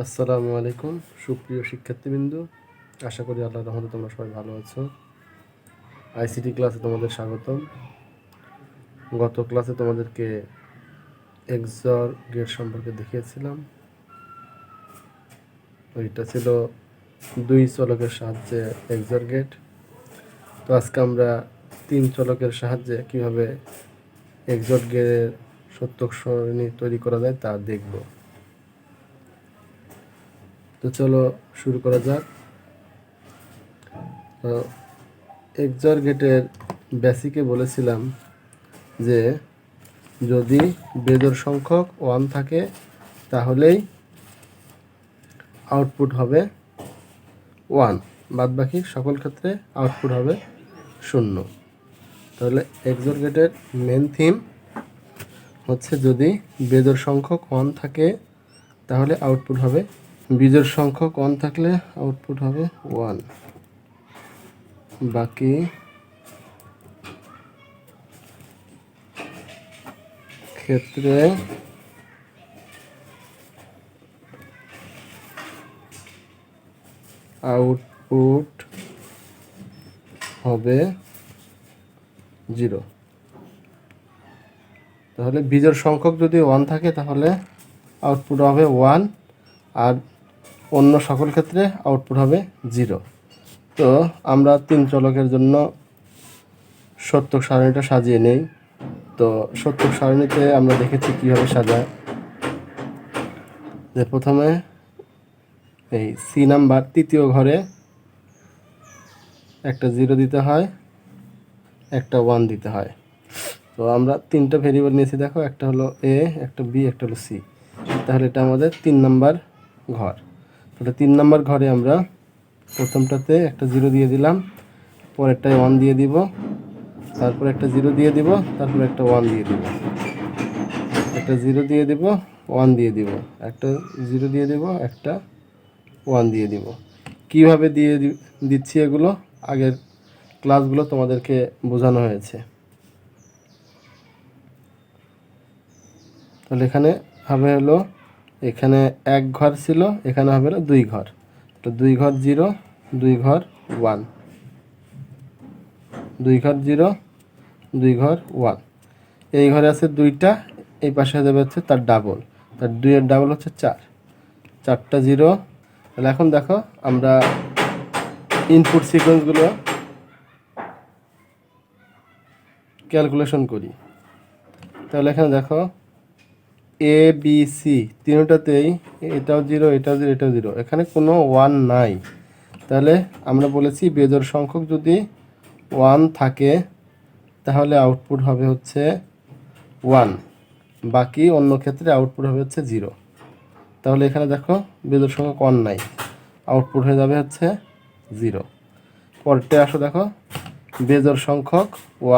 আসসালামু আলাইকুম সুপ্রিয় শিক্ষার্থীবৃন্দ, আশা করি আল্লাহর রহমতে তোমরা সবাই ভালো আছো। আইসিটি ক্লাসে তোমাদের স্বাগতম। গত ক্লাসে তোমাদেরকে এক্সর গেট সম্পর্কে দেখিয়েছিলাম। ওইটা ছিল দুই চলকের সাহায্যে এক্সর গেট। তো আজকে আমরা তিন চলকের সাহায্যে কিভাবে এক্সর গেটের সত্যক সারণী তৈরি করা যায় তা দেখব। তো চলো শুরু করা যাক। এক্সর গেটের বেসিকে বলেছিলাম যে যদি বেজোড় সংখ্যক 1 থাকে তাহলেই আউটপুট হবে 1, বাদবাকি সকল ক্ষেত্রে আউটপুট হবে 0। তাহলে এক্সর গেটের মেন থিম হচ্ছে যদি বেজোড় সংখ্যক 1 থাকে তাহলে আউটপুট হবে, বিজোড় সংখ্যক 1 থাকলে আউটপুট হবে 1, বাকি ক্ষেত্রে আউটপুট হবে 0। তাহলে বিজোড় সংখ্যক যদি 1 থাকে তাহলে আউটপুট হবে 1, আর অন্য সকল ক্ষেত্রে আউটপুট হবে 0। তো আমরা তিন চলকের জন্য সত্যক সারণীটা সাজিয়ে নেই। তো সত্যক সারণীতে আমরা দেখেছি কীভাবে সাজায়। যে প্রথমে এই সি নাম্বার তৃতীয় ঘরে একটা 0 দিতে হয়, একটা 1 দিতে হয়। তো আমরা তিনটা ভেরিয়েবল নিয়েছি, দেখো, একটা হলো এ, একটা বি, একটা হলো সি। তাহলে এটা আমাদের 3 নাম্বার ঘর। তাহলে 3 নাম্বার ঘরে আমরা প্রথমটাতে একটা 0 দিয়ে দিলাম, পরেরটায় 1 দিয়ে দিব, তারপর একটা 0 দিয়ে দিব, তারপর একটা 1 দিয়ে দিব, একটা 0 দিয়ে দিব, 1 দিয়ে দিব, একটা 0 দিয়ে দিব, একটা 1 দিয়ে দিব। কীভাবে দিচ্ছি এগুলো আগের ক্লাসগুলো তোমাদেরকে বোঝানো হয়েছে। তাহলে এখানে হবে হলো, এখানে এক ঘর ছিল, এখানে হবে হলো 2 ঘর। তো 2 ঘর 0, 2 ঘর 1, 2 ঘর 0, 2 ঘর 1। এই ঘরে আছে 2টা, এই পাশে যাবে হচ্ছে তার ডাবল, তার 2 এর ডাবল হচ্ছে 4, 4টা 0। তাহলে এখন দেখো আমরা ইনপুট সিকোয়েন্সগুলো ক্যালকুলেশন করি। তাহলে এখানে দেখো এ বি সি তিনটাতেই এটাও 0, এটাও 0, এটাও 0, এখানে কোনো 1 নাই। তাহলে আমরা বলেছি বেজোড় সংখ্যক যদি 1 থাকে তাহলে আউটপুট হবে হচ্ছে 1, বাকি অন্য ক্ষেত্রে আউটপুট হবে হচ্ছে 0। তাহলে এখানে দেখো বেজোড় সংখ্যক 1 নাই, আউটপুট হয়ে যাবে হচ্ছে 0। পরেরটায় আসো, দেখো বেজোড় সংখ্যক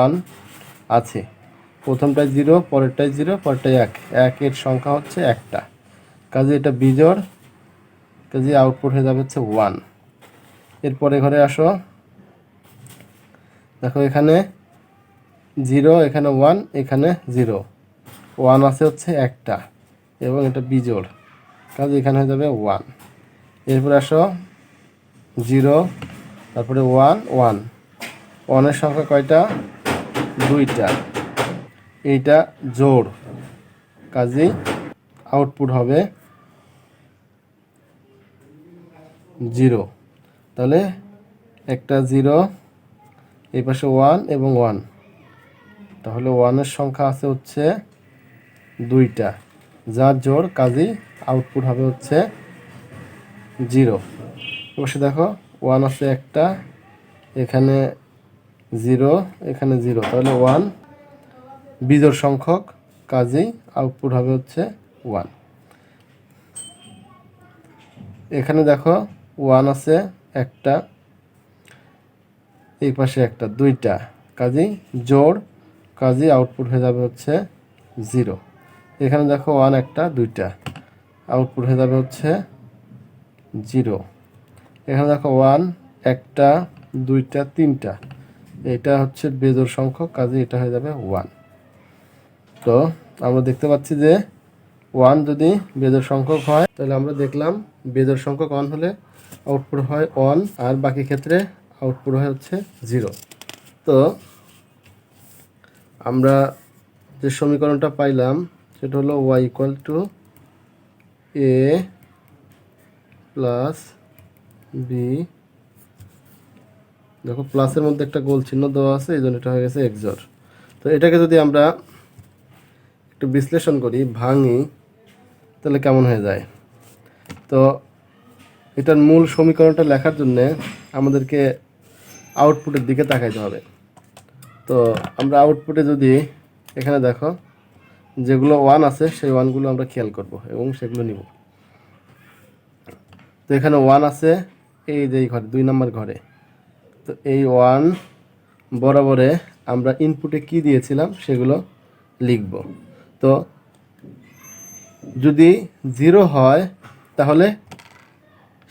1 আছে, প্রথমটায় 0, পরেরটায় 0, পরেরটায় 1, 1 এর সংখ্যা হচ্ছে একটা, কাজে এটা বিজোড়, কাজে আউটপুট হয়ে যাবে হচ্ছে 1। এরপরে ঘরে আসো, দেখো এখানে 0, এখানে 1, এখানে 0, 1 আছে হচ্ছে একটা এবং এটা বিজোড়, কাজে এখানে হয়ে যাবে 1। এরপরে আসো 0, তারপরে 1, 1, 1 এর সংখ্যা কয়টা? 2টা, এইটা জোড়, কাজেই আউটপুট হবে 0। তাহলে একটা 0, এই পাশে 1 এবং 1, তাহলে 1 এর সংখ্যা আছে হচ্ছে 2টা, যার জোড়, কাজেই আউটপুট হবে হচ্ছে 0। অবশ্যই দেখো 1 আছে একটা, এখানে 0, এখানে 0, তাহলে 1 বিজোড় সংখ্যক, কাজেই আউটপুট হবে হচ্ছে 1। এখানে দেখো 1 আছে একটা, এই পাশে একটা, 2টা, কাজেই জোড়, কাজেই আউটপুট হয়ে যাবে হচ্ছে 0। এখানে দেখো 1 একটা, 2টা, আউটপুট হয়ে যাবে হচ্ছে 0। এখানে দেখো 1 একটা, 2টা, 3টা, এটা হচ্ছে বেজোড় সংখ্যক, কাজে এটা হয়ে যাবে 1। তো আমরা দেখতে পাচ্ছি যে ওয়ান যদি বেজোড় সংখ্যক হয় তাহলে আমরা দেখলাম বেজোড় সংখ্যক ওয়ান হলে আউটপুট হয় ওয়ান, আর বাকি ক্ষেত্রে আউটপুট হয় হচ্ছে 0। তো আমরা যে সমীকরণটা পাইলাম সেটা হলো y equal to a plus B, দেখো প্লাসের মধ্যে একটা গোল চিহ্ন দেওয়া আছে, এই জন্য এটা হয়ে গেছে এক্সর। তো এটাকে যদি আমরা একটু বিশ্লেষণ করি, ভাঙি, তাহলে কেমন হয়ে যায়? তো এটার মূল সমীকরণটা লেখার জন্যে আমাদেরকে আউটপুটের দিকে তাকাইতে হবে। তো আমরা আউটপুটে যদি এখানে দেখো যেগুলো ওয়ান আছে সেই ওয়ানগুলো আমরা খেয়াল করব এবং সেগুলো নিব। তো এখানে ওয়ান আছে এই যে ঘরে 2 নম্বর ঘরে। তো এই ওয়ান বরাবরে আমরা ইনপুটে কি দিয়েছিলাম সেগুলো লিখব। তো যদি 0 হয় তাহলে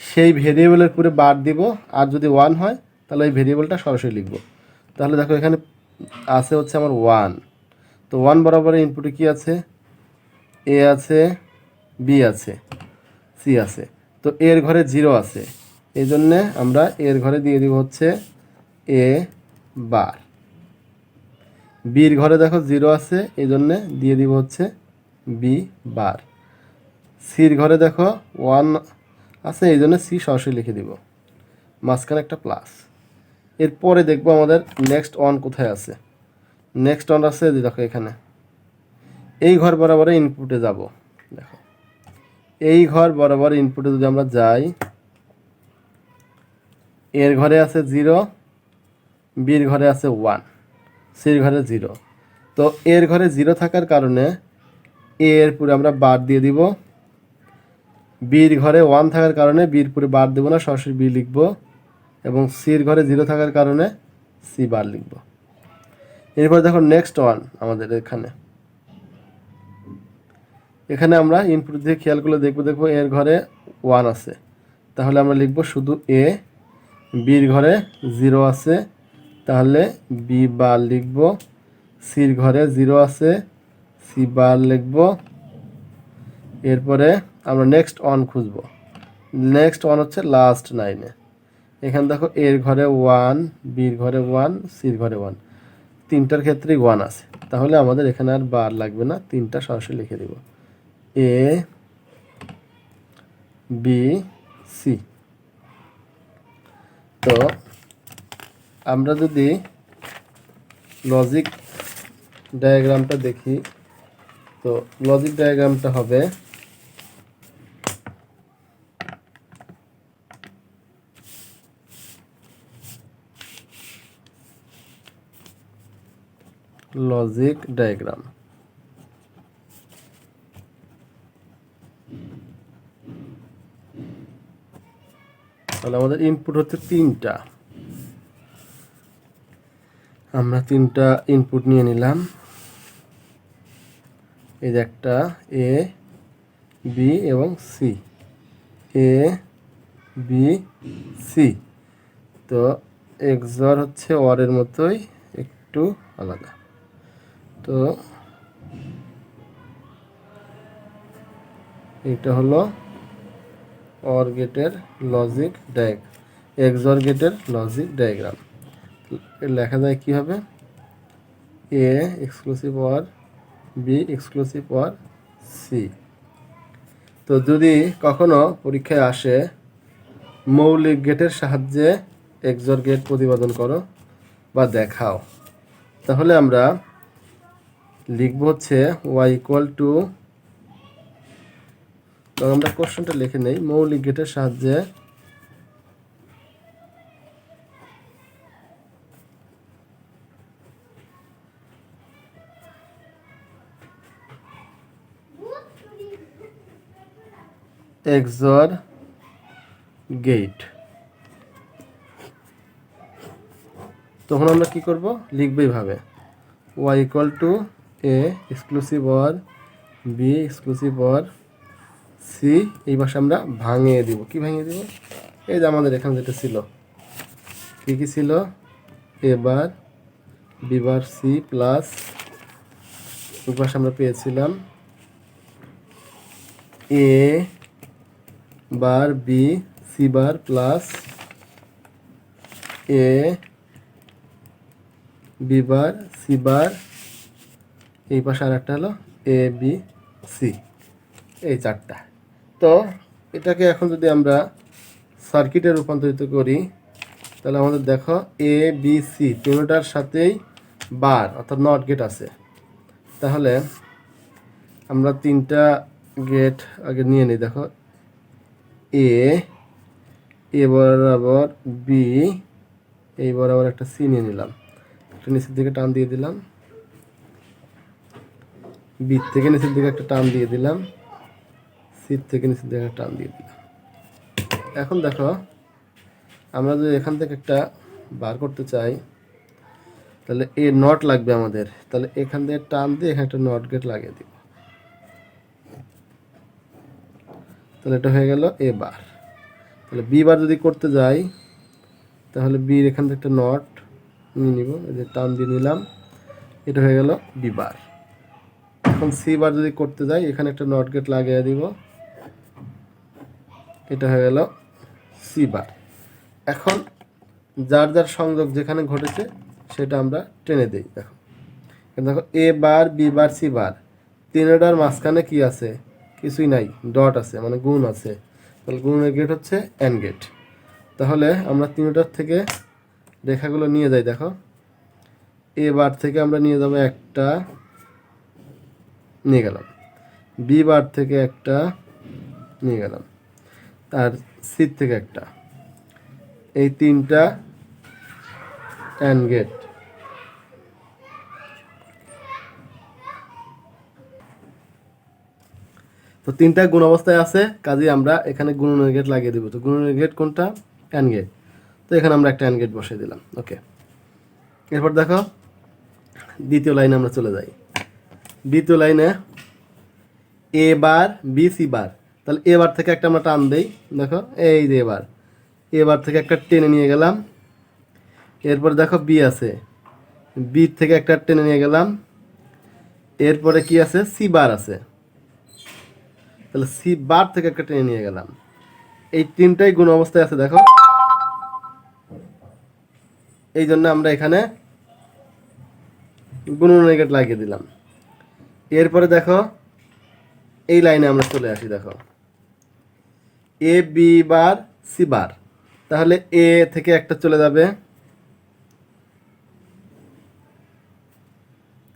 সেই ভেরিয়েবলের পুরো বার দিব, আর যদি 1 হয় তাহলে এই ভেরিয়েবলটা সরাসরি লিখব। তাহলে দেখো এখানে আছে হচ্ছে আমার 1। তো 1 বরাবর ইনপুটে কি আছে? এ আছে, বি আছে, সি আছে। তো এর ঘরে 0 আছে, এই জন্যে আমরা এর ঘরে দিয়ে দিব হচ্ছে এ বার। বির ঘরে দেখো 0 আছে, এই জন্যে দিয়ে দিব হচ্ছে বি বার। সির ঘরে দেখো 1 আছে, এই জন্য সি সরাসরি লিখে দিব, মাঝখানে একটা প্লাস। এরপরে দেখবো আমাদের নেক্সট ওয়ান কোথায় আছে। নেক্সট ওয়ান আছে দেখো এখানে, এই ঘর বরাবর ইনপুটে যাব। দেখো এই ঘর বরাবর ইনপুটে যদি আমরা যাই, এর ঘরে আছে 0, বির ঘরে আছে 1, সির ঘরে 0। তো এর ঘরে 0 থাকার কারণে এর পুরো আমরা বার দিয়ে দিব। বির ঘরে 1 থাকার কারণে বির পুরো বার দেব না, সরাসরি বি লিখব। এবং সির ঘরে 0 থাকার কারণে সি বার লিখব। এরপর দেখো নেক্সট ওয়ান আমাদের এখানে আমরা ইনপুট দিয়ে খেয়াল করলে দেখবো এর ঘরে 1 আছে, তাহলে আমরা লিখব শুধু এ। বির ঘরে 0 আছে, তাহলে বি বার লিখব। সির ঘরে 0 আছে, সি বার লিখব। এরপরে আমরা নেক্সট ওয়ান খুঁজব। নেক্সট ওয়ান হচ্ছে লাস্ট 9-এ। এখানে দেখো এর ঘরে 1, বির ঘরে 1, সির ঘরে 1, তিনটার ক্ষেত্রেই 1 আছে, তাহলে আমাদের এখানে আর বার লাগবে না, তিনটা সরাসরি লিখে দেব, এ বি সি। তো আমরা যদি লজিক ডায়াগ্রামটা দেখি, তো লজিক ডায়াগ্রামটা হবে লজিক ডায়াগ্রাম। তাহলে আমাদের ইনপুট হচ্ছে 3টা, আমরা 3টা ইনপুট নিয়ে নিলাম। এই যে একটা এ, বি এবং সি, এ বি সি। তো এক্সর হচ্ছে অরের মতোই, একটু আলাদা। তো এটা হলো অর গেটের লজিক এক্সর গেটের লজিক ডায়াগ্রাম। লেখা যায় কি হবে? A exclusive or, B exclusive or, C. তো যদি কখনো পরীক্ষায় আসে মৌলিক গেটের সাহায্যে এক্সর গেট প্রতিপাদন করো বা দেখাও, তাহলে আমরা লিখব হচ্ছে y ইকুয়াল টু, আমরা কোশ্চেনটা লিখে নেই, মৌলিক গেটের সাহায্যে এক্সর গেট। তখন আমরা কি করব? লিখব এইভাবে, y equal to A exclusive or, B exclusive or, C. এই পাশে আমরা ভাঙিয়ে দিব। কি ভাঙিয়ে দিব? এই যে আমাদের এখানে যেটা ছিল, কি কি ছিল? A bar, B bar, C plus ওই পাশে আমরা পেয়েছিলাম A bar B C bar plus A B bar C bar, এই পাশে আর একটা হলো এ বি সি, এই চারটা। তো এটাকে এখন যদি আমরা সার্কিটে রূপান্তরিত করি তাহলে আমাদের দেখো এ বি সি তিনটার সাথেই বার অর্থাৎ নট গেট আছে। তাহলে আমরা তিনটা গেট আগে নিয়ে নিই। দেখো এ বরাবর বি, এই বরাবর একটা সি নিয়ে নিলাম, একটা নিচের দিকে টান দিয়ে দিলাম, বি থেকে নিচের দিকে একটা টান দিয়ে দিলাম, সি থেকে নিচের দিকে একটা টান দিয়ে দিলাম। এখন দেখো আমরা যদি এখান থেকে একটা বার করতে চাই তাহলে এ নট লাগবে আমাদের, তাহলে এখান থেকে টান দিয়ে এখানে একটা নট গেট লাগিয়ে দিব, তাহলে এটা হয়ে গেল এ বার। তাহলে বি বার যদি করতে যাই তাহলে বির এখান থেকে একটা নট নিয়ে নিব, এই যে টান দিয়ে নিলাম, এটা হয়ে গেল বি বার। এখন সি বার যদি করতে যাই এখানে একটা নট গেট লাগিয়ে দিব, এটা হয়ে গেল সি বার। এখন যার যার সংযোগ যেখানে ঘটেছে সেটা আমরা টেনে দিই। দেখো দেখো এ বার বি বার সি বার তিনটার মাঝখানে কি আছে? কিছুই নাই, ডট আছে মানে গুণ আছে, তাহলে গুণের গেট হচ্ছে এন গেট। তাহলে আমরা তিনটার থেকে রেখাগুলো নিয়ে যাই। দেখো এ বার থেকে আমরা নিয়ে যাব একটা, নিয়ে গেলাম, বি বার থেকে একটা নিয়ে গেলাম, আর সি থেকে একটা, এই তিনটা এন গেট। তো তিনটা গুণ অবস্থায় আছে, কাজেই আমরা এখানে গুণনের গেট লাগিয়ে দিব। তো গুণনের গেট কোনটা? And gate. তো এখানে আমরা একটা এন গেট বসিয়ে দিলাম। ওকে, এরপর দেখো দ্বিতীয় লাইনে আমরা চলে যাই। দ্বিতীয় লাইনে এ বার বি সি বার, তাহলে এ বার থেকে একটা আমরা টান দেই। দেখো এই যে এ বার থেকে একটা টেনে নিয়ে গেলাম, এরপর দেখো বি আছে, বি থেকে একটা টেনে নিয়ে গেলাম, এরপরে কি আছে? সি বার আছে, তাহলে সি বার থেকে একটা টেনে নিয়ে গেলাম। এই তিনটাই গুণ অবস্থায় আছে। দেখো এই জন্য আমরা এখানে গুণনের গেট লাগিয়ে দিলাম। এরপরে দেখো এই লাইনে আমরা চলে আসি। দেখো এ বি বার সি বার, তাহলে এ থেকে একটা চলে যাবে,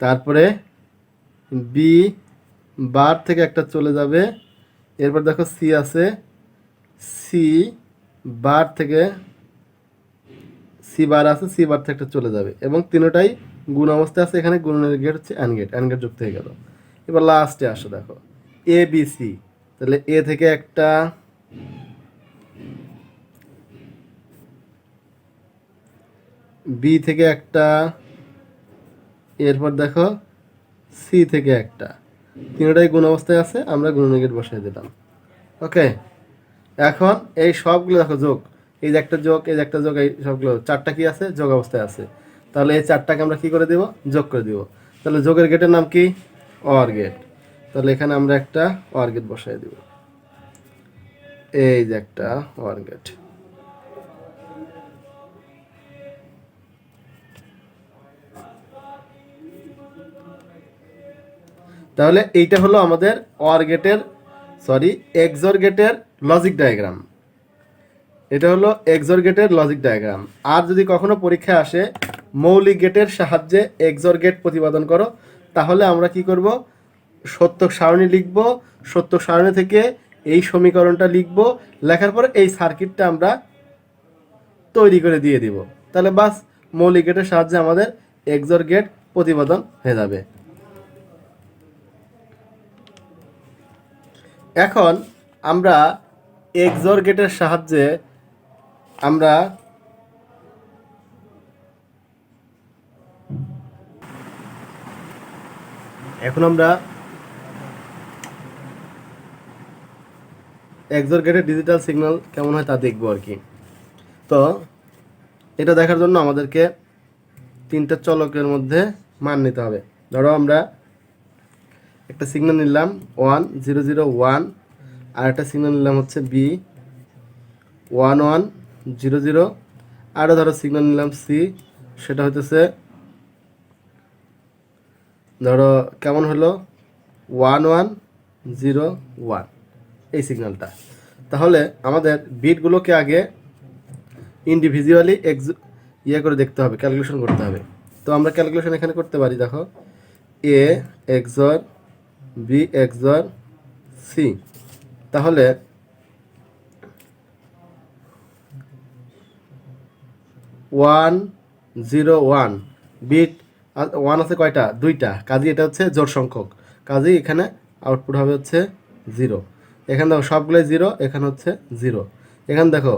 তারপরে বি বার থেকে একটা চলে যাবে, এরপর দেখো সি আছে, সি বার থেকে সি বার আছে, সি বার থেকে একটা চলে যাবে, এবং তিনটাই গুণ অবস্থায় আছে। এখানে গুণনের গেট হচ্ছে অ্যান্ড গেট, অ্যান্ড গেট যুক্ত হয়ে গেল। এবার লাস্টে আসো, দেখো এ বি সি, তাহলে এ থেকে একটা, বি থেকে একটা, এরপর দেখো সি থেকে একটা, তিনটাই গুণ অবস্থায় আছে, আমরা গুণনের গেট বসাই দিলাম। ওকে, এখন এই সবগুলো দেখো যোগ, এই যে একটা যোগ, এই যে একটা যোগ, এই সবগুলো চারটা কি আছে? যোগ অবস্থায় আছে। তাহলে এই চারটাকে আমরা কি করে দিব? যোগ করে দিব। তাহলে যোগের গেটের নাম কি? Or gate. তাহলে এখানে আমরা একটা অর গেট বসাই দিব, এই যে একটা অর গেট। তাহলে এইটা হলো আমাদের অর গেটের, সরি এক্সর গেটের লজিক ডায়াগ্রাম। এটা হলো এক্সর গেটের লজিক ডায়াগ্রাম। আর যদি কখনো পরীক্ষায় আসে মৌলিক গেটের সাহায্যে এক্সর গেট প্রতিপাদন করো, তাহলে আমরা কি করব? সত্যক সারণী লিখব, সত্যক সারণী থেকে এই সমীকরণটা লিখব, লেখার পরে এই সার্কিটটা আমরা তৈরি করে দিয়ে দিব। তাহলে বাস মৌলিক গেটের সাহায্যে আমাদের এক্সর গেট প্রতিপাদন হয়ে যাবে। এখন আমরা এক্সর গেটের সাহায্যে আমরা এক্সর গেটের ডিজিটাল সিগন্যাল কেমন হয় তা দেখবো আর কি। তো এটা দেখার জন্য আমাদেরকে তিনটা চলকের মধ্যে মান নিতে হবে। ধরো আমরা একটা সিগন্যাল নিলাম 1 0 0 1, আর একটা সিগন্যাল নিলাম হচ্ছে B1100, আরও ধরো সিগন্যাল নিলাম সি, সেটা হইতেছে ধরো কেমন হলো 1101 এই সিগন্যালটা। তাহলে আমাদের বিটগুলোকে আগে ইন্ডিভিজুয়ালি করে দেখতে হবে, ক্যালকুলেশন করতে হবে। তো আমরা ক্যালকুলেশন এখানে করতে পারি, দেখো এ এক্সর বি এক্সর সি, তাহলে 101 বিট 1 আছে কয়টা? 2টা, কাজেই এটা হচ্ছে জোড় সংখ্যক, কাজেই এখানে আউটপুট হবে হচ্ছে 0। এখানে দেখো সবগুলোই 0, এখানে হচ্ছে 0। এখানে দেখো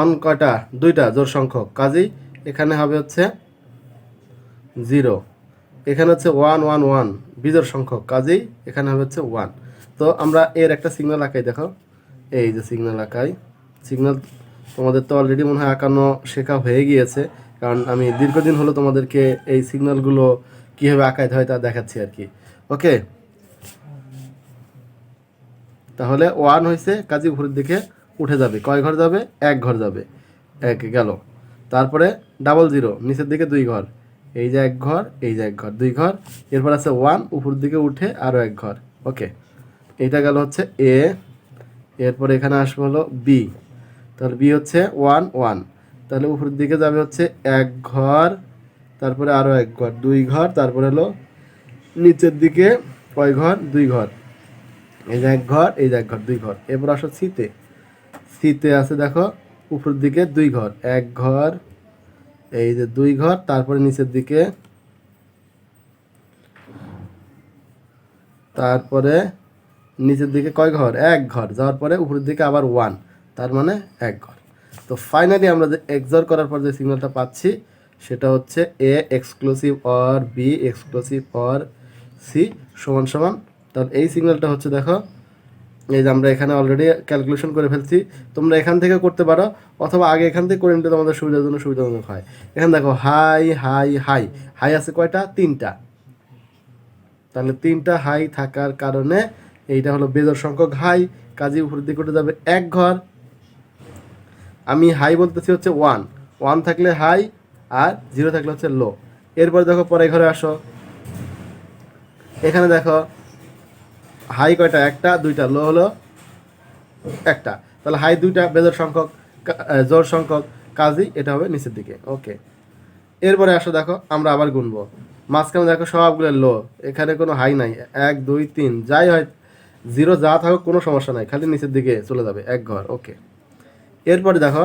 1 কয়টা? 2টা জোড় সংখ্যক, কাজেই এখানে হবে হচ্ছে 0। এখানে হচ্ছে 111 বিজোড় সংখ্যক, কাজেই এখানে হবে হচ্ছে 1। তো আমরা এর একটা সিগন্যাল আঁকাই, দেখো এই যে সিগন্যাল আঁকাই। সিগন্যাল তোমাদের তো অলরেডি মনে হয় আঁকানো শেখা হয়ে গিয়েছে, কারণ আমি দীর্ঘদিন হলো তোমাদেরকে এই সিগন্যালগুলো কীভাবে আঁকাইতে হয় তা দেখাচ্ছি আর কি। ওকে, তাহলে 1 হয়েছে, কাজে উপরের দিকে উঠে যাবে, কয় ঘর যাবে? 1 ঘর যাবে, 1 গেল। তারপরে 00 নিচের দিকে 2 ঘর, এই যে 1 ঘর, এই যে 1 ঘর, 2 ঘর। এরপর আছে 1 উপরের দিকে উঠে আরও 1 ঘর। ওকে, এইটা গেল হচ্ছে এ। এরপর এখানে আসবে হলো বি, তাহলে বি হচ্ছে 1 তাহলে উপরের দিকে যাবে হচ্ছে 1 ঘর, তারপরে আরও 1 ঘর, 2 ঘর, তারপরে হলো নিচের দিকে কয় ঘর? 2 ঘর, এই যে 1 ঘর, এই যে 1 ঘর, 2 ঘর। এরপর আসো সিতে, সিতে আছে দেখো উপরের দিকে 2 ঘর, 1 ঘর, এই যে 2 ঘর, তারপরে নিচের দিকে, তারপরে নিচের দিকে কয় ঘর? 1 ঘর, যাওয়ার পরে উপরের দিকে আবার 1, তার মানে 1 ঘর। তো ফাইনালি আমরা যে এক্সর করার পর যে সিগন্যালটা পাচ্ছি সেটা হচ্ছে A exclusive or B exclusive or C সমান সমান। তাহলে এই সিগন্যালটা হচ্ছে দেখো, এই যে আমরা এখানে অলরেডি ক্যালকুলেশন করে ফেলছি, তোমরা এখান থেকে করতে পারো, অথবা আগে এখান থেকে করে নিতে তোমাদের সুবিধার জন্য সুবিধাজনক হয়। এখানে দেখো হাই হাই হাই, হাই আছে কয়টা? 3টা, তাহলে 3টা হাই থাকার কারণে এইটা হলো বেজোড় সংখ্যক হাই, কাজে উপরের দিকে উঠে যাবে 1 ঘর। আমি হাই বলতেছি হচ্ছে 1 থাকলে হাই, আর 0 থাকলে হচ্ছে লো। এরপর দেখো পরে ঘরে আসো, এখানে দেখো হাই কয়টা? 1টা, 2টা, লো হলো 1টা, তাহলে হাই 2টা বেজোড় সংখ্যক, জোড় সংখ্যক, কাজেই এটা হবে নিচের দিকে। ওকে, এরপরে আসো দেখো আমরা আবার গুনবো, মাঝখানে দেখো সবগুলো লো, এখানে কোনো হাই নাই, 1 2 3 যাই হয় 0 যা থাকুক কোনো সমস্যা নাই, খালি নিচের দিকে চলে যাবে 1 ঘর। ওকে, এরপরে দেখো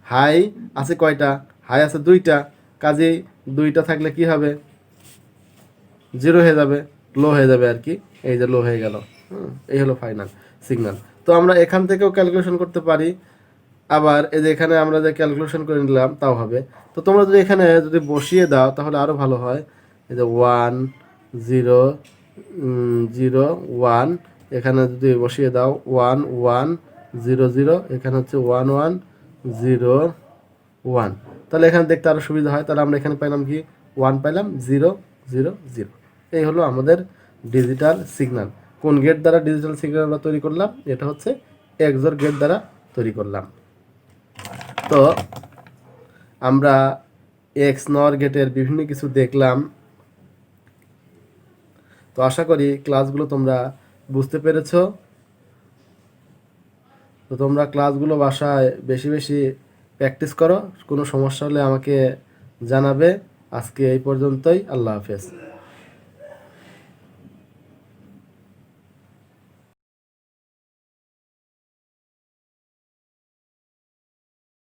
হাই আছে কয়টা? হাই আছে 2টা, কাজেই 2টা থাকলে কি হবে? 0 হয়ে যাবে, লো হয়ে যাবে আর কি, এই যে লো হয়ে গেল। এই হলো ফাইনাল সিগন্যাল। তো আমরা এখান থেকেও ক্যালকুলেশন করতে পারি, আবার এই যে এখানে আমরা যে ক্যালকুলেশন করে নিলাম তাও হবে। তো তোমরা যদি এখানে যদি বসিয়ে দাও তাহলে আরও ভালো হয়। এই যে 1 0 0 1, এখানে যদি বসিয়ে দাও 1 1 0 0, এখানে হচ্ছে 1 1 0 1, তাহলে এখানে দেখতে আরও সুবিধা হয়। তাহলে আমরা এখানে পাইলাম কি? 1 পাইলাম, 0 0 0। এই হলো আমাদের ডিজিটাল সিগন্যাল। কোন গেট দ্বারা ডিজিটাল সিগন্যাল আমরা তৈরি করলাম? এটা হচ্ছে এক্সর গেট দ্বারা তৈরি করলাম। তো আমরা এক্স নর গেটের বিভিন্ন কিছু দেখলাম। তো আশা করি ক্লাসগুলো তোমরা বুঝতে পেরেছ। তো তোমরা ক্লাসগুলো বাসায় বেশি বেশি প্র্যাকটিস করো, কোনো সমস্যা হলে আমাকে জানাবে। আজকে এই পর্যন্তই, আল্লাহ হাফেজ।